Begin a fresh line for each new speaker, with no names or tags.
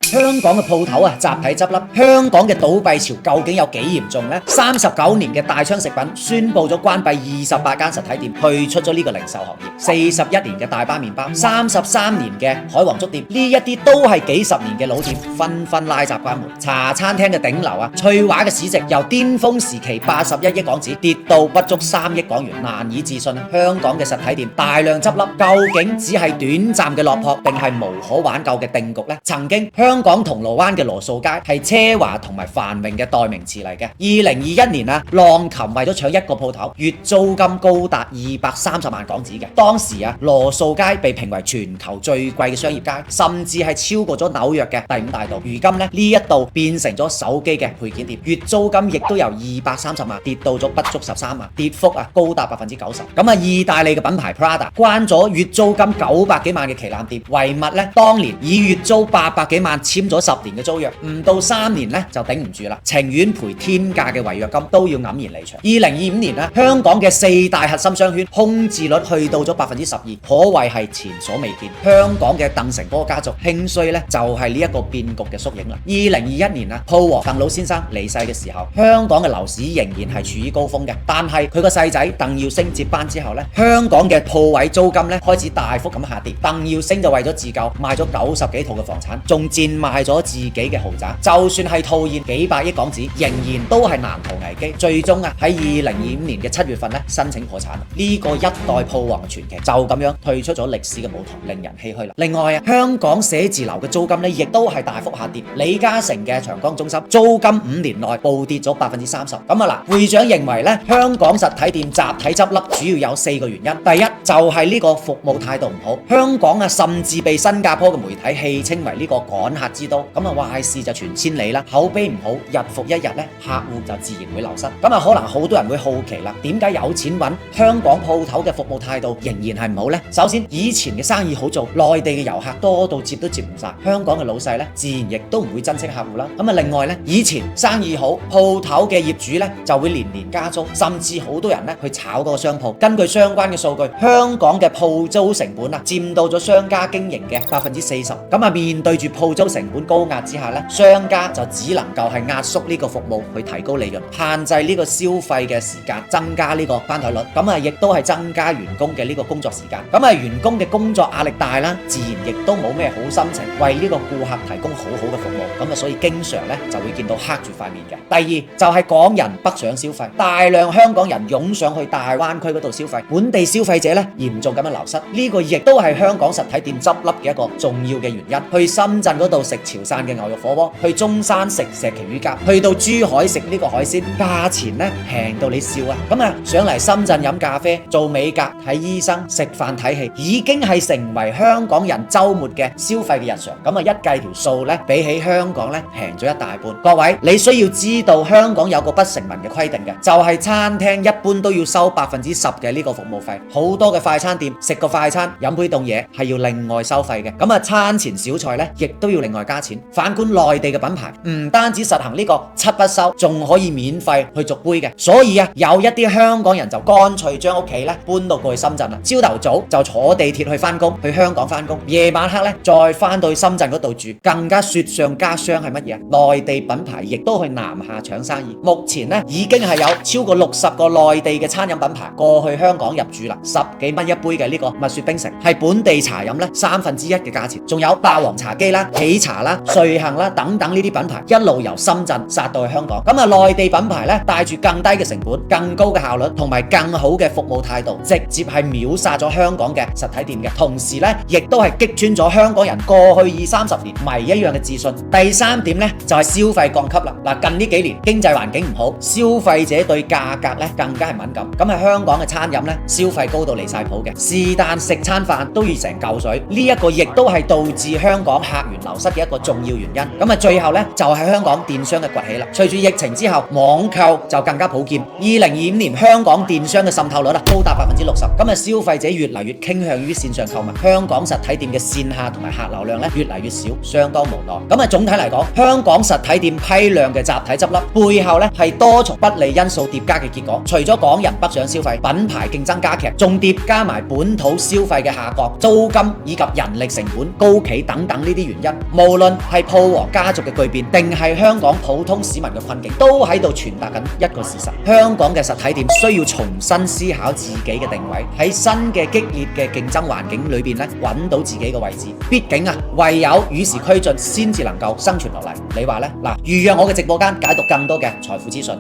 香港嘅鋪頭集體執笠，香港嘅倒閉潮究竟有幾嚴重呢？39年嘅大昌食品宣布咗關閉28間實體店，退出咗呢個零售行業。41年嘅大巴麵包，33年嘅海皇粥店，呢一啲都係幾十年嘅老店，紛紛拉閘關門。茶餐廳嘅頂流翠華嘅市值由巔峰時期81億港紙跌到不足3億港元，難以置信香港嘅實體店大量執笠，究竟只係短暫嘅落魄，定係無可挽救嘅定局呢？曾經香港銅鑼灣嘅羅素街係奢華同埋繁榮嘅代名詞嚟嘅。2021年浪琴為咗搶一個鋪頭，月租金高達230萬港紙嘅。當時羅素街被評為全球最貴嘅商業街，甚至係超過咗紐約嘅第5大道。如今呢一度變成咗手機嘅配件店，月租金亦都由230萬跌到咗不足13萬，跌幅高達90%。咁意大利嘅品牌 Prada 關咗月租金900幾萬嘅旗艦店，唯物當年以月租800幾萬簽咗10年嘅租約，唔到3年就頂唔住啦，情願賠天價嘅違約金都要黯然離場。2025年香港嘅4大核心商圈空置率去到咗12%，可謂係前所未見。香港嘅鄧成波家族興衰就係呢一個變局嘅縮影啦。2021年鋪王鄧老先生離世嘅時候，香港嘅樓市仍然係處於高峰嘅，但係佢個細仔鄧耀升接班之後香港嘅鋪位租金開始大幅咁下跌。鄧耀升就為咗自救賣咗90幾套嘅房產，仲賤賣咗自己嘅豪宅，就算係套現幾百億港紙，仍然都係難逃危機。最終喺2025年嘅7月份申請破產。呢個一代鋪王嘅傳奇就咁樣退出咗歷史嘅舞台，令人唏噓啦。另外香港寫字樓嘅租金亦都係大幅下跌。李嘉誠嘅長江中心租金5年內暴跌咗30%。咁會長認為香港實體店集體執笠主要有4個原因。第一就係呢個服務態度唔好，香港甚至被新加坡嘅媒體戲稱為呢個趕客之都。壞事就傳千里啦，口碑唔好，日復一日客戶就自然會流失。可能好多人會好奇啦，點解有錢揾香港鋪頭嘅服務態度仍然係唔好呢？首先以前嘅生意好做，內地嘅遊客多到接都接唔晒，香港嘅老細自然亦都唔會珍惜客戶啦。另外以前生意好，鋪頭嘅業主就會年年加租，甚至好多人去炒嗰個商鋪。根據相關嘅數據，香港嘅鋪租成本佔到咗商家經營嘅40%。面對住鋪租成本高壓之下商家就只能夠係壓縮呢個服務去提高利潤，限制呢個消費嘅時間，增加呢個翻台率。亦都係增加員工嘅呢個工作時間。員工嘅工作壓力大啦，自然亦都冇咩好心情為呢個顧客提供好好嘅服務。所以經常就會見到黑住塊面嘅。第二就係港人北上消費，大量香港人湧上去大灣區嗰度消費，本地消費者嚴重咁樣流失。呢個亦都係香港實體店執笠嘅一個重要嘅原因。去深圳嗰度食潮汕嘅牛肉火鍋，去中山食石岐魚鴿，去到珠海食呢個海鮮，價錢平到你笑啊！上嚟深圳飲咖啡、做美甲、睇醫生、食飯睇戲，已經係成為香港人週末嘅消費嘅日常。一計條數比起香港平咗一大半。各位，你需要知道香港有個不成文嘅規定嘅，就係餐廳一般都要收10%嘅呢個服務費。好多嘅快餐店食個快餐、飲杯凍嘢係要另外收費嘅。餐前小菜亦都要另外加錢。反觀內地嘅品牌，唔單止實行呢個7不收，仲可以免費去續杯嘅。所以有一啲香港人就乾脆將屋企搬到過去深圳啦。朝頭早就坐地鐵去翻工，去香港翻工，夜晚黑再翻到去深圳嗰度住。更加雪上加霜係乜嘢？內地品牌亦都去南下搶生意。目前已經係有超過60個內地嘅餐飲品牌過去香港入駐啦，10幾蚊一杯嘅呢個蜜雪冰城係本地茶飲1/3嘅價錢。仲有霸王茶姬啦、喜茶啦、瑞幸啦等等呢啲品牌一路由深圳殺到去香港。內地品牌帶住更低嘅成本、更高嘅效率同埋更好嘅服務態度，直接係秒殺咗香港嘅實體店嘅。同時亦都係擊穿咗香港人過去20-30年迷一樣嘅自信。第三點就係消費降級啦。近呢幾年經濟環境唔好，消費者對價格更加係敏感。喺香港嘅餐飲消費高到離晒譜嘅，是但食餐飯都要成嚿水。呢一個亦都係導致香港客源流失嘅一個重要原因。最後就係香港電商嘅崛起啦。隨住疫情之後，網購就更加普遍。2025年香港電商嘅滲透率高達60%。消費者越嚟越傾向於線上購物，香港實體店嘅線下同埋客流量越嚟越少，相當無奈。總體嚟講，香港實體店批量嘅集體執笠，背後係多重不利因素疊加嘅結果。除咗港人北上消費、品牌競爭加劇，仲疊加埋本土消費嘅下降、租金以及人力成本高企等等呢啲原因。無論係鋪王家族嘅巨變，定係香港普通市民嘅困境，都喺度傳達緊一個事實：香港嘅實體店需要重新思考自己嘅定位，喺新嘅激烈嘅競爭環境裏邊咧，揾到自己嘅位置。畢竟啊，唯有與時俱進，先至能夠生存落嚟。你話呢？嗱，預約我嘅直播間，解讀更多嘅財富資訊。